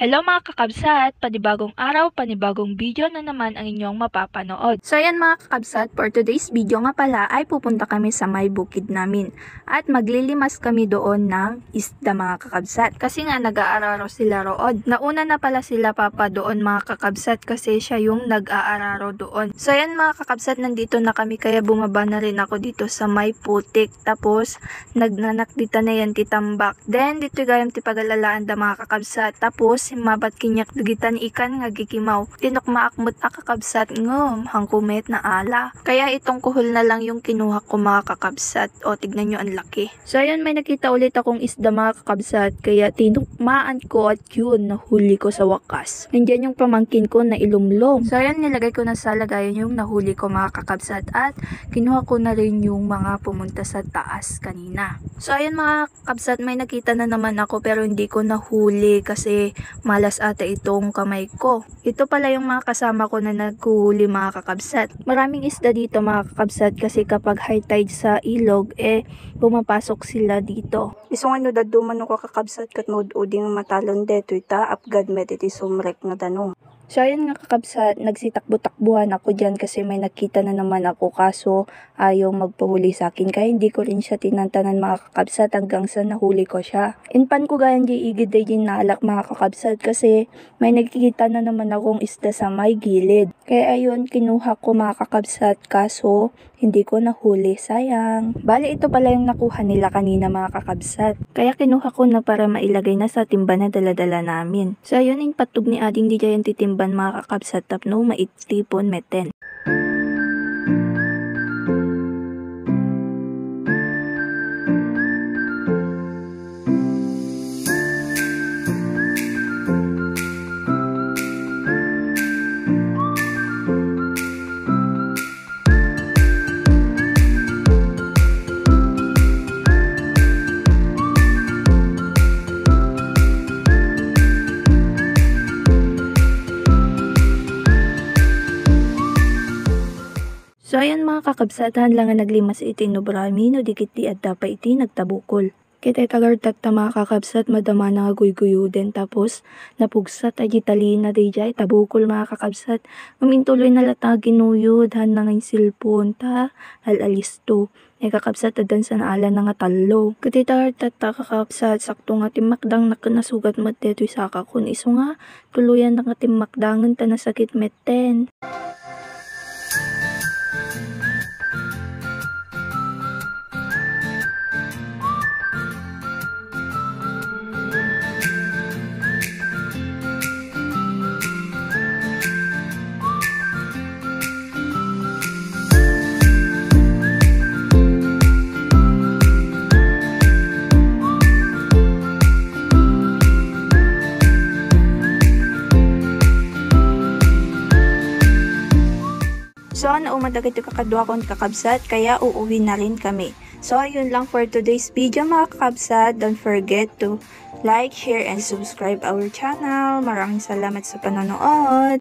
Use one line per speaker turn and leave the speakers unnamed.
Hello mga kakabsat! Panibagong araw, panibagong video na naman ang inyong mapapanood. So ayan mga kakabsat, for today's video nga pala ay pupunta kami sa may bukid namin. At maglilimas kami doon ng isda mga kakabsat. Kasi nga nag-aararo sila roon. Nauna na pala sila papa doon mga kakabsat kasi siya yung nag-aararo doon. So ayan mga kakabsat, nandito na kami kaya bumaba na rin ako dito sa may putik. Tapos nagnanak dito na yan titambak. Then dito gayam tipagalalaan da mga kakabsat. Tapos mabat kinyak dugitan ikan nga gikimaw. Tinok maakmot akakabsat ngom hangkumet na ala. Kaya itong kuhol na lang yung kinuha ko mga kakabsat. O tignan nyo ang laki. So ayun, may nakita ulit akong isda mga kakabsat. Kaya tinukmaan ko at yun nahuli ko sa wakas. Nandiyan yung pamangkin ko na ilumlong. So ayun, nilagay ko na sa lagayan yung nahuli ko mga kakabsat. At kinuha ko na rin yung mga pumunta sa taas kanina. So ayun mga kakabsat, may nakita na naman ako pero hindi ko nahuli kasi malas ata itong kamay ko. Ito pala yung mga kasama ko na naghuhuli mga kakabsat. Maraming isda dito mga kakabsat kasi kapag high tide sa ilog pumapasok sila dito. Isong ano daduman ko kakabsat kat mod uding matalon deto ita apgad met iti sumrek nga tanong. So ayun nga kakabsat, nagsitakbo-takbuhan ako dyan kasi may nakita na naman ako kaso ayaw magpahuli sa akin. Kaya hindi ko rin siya tinantanan mga kakabsat hanggang sa nahuli ko siya. Inpan ko gayan di igid ay ginalak mga kakabsat kasi may nakikita na naman akong isda sa may gilid. Kaya ayun, kinuha ko mga kakabsat kaso hindi ko nahuli, sayang. Bali ito pala yung nakuha nila kanina mga kakabsat. Kaya kinuha ko na para mailagay na sa timba na daladala namin. So ayun, yung patug ni ading di dyan titimban mga kakabsat tapno maitipon meten. So ayan mga kakabsatan lang nga naglimas iti no brami no dikit di at dapat iti nagtabukol. Kita tagartak ta mga kakabsat madama na guy-guyuden tapos napugsat ay gitali na di jay tabukol mga kakabsat. Mamintuloy na lata ginuyod han na ngayon silpon ta alalisto. Kakabsat adan sa naala na nga talo. Kati ta kakabsat sakto nga timakdang nakanasugat mat deto isaka kun iso nga tuluyan na nga timakdangan ta nasakit meten. So, naumadag ito kakadwa kong kakabsat, kaya uuwi na rin kami. So, ayun lang for today's video mga kakabsat. Don't forget to like, share, and subscribe our channel. Maraming salamat sa panonood.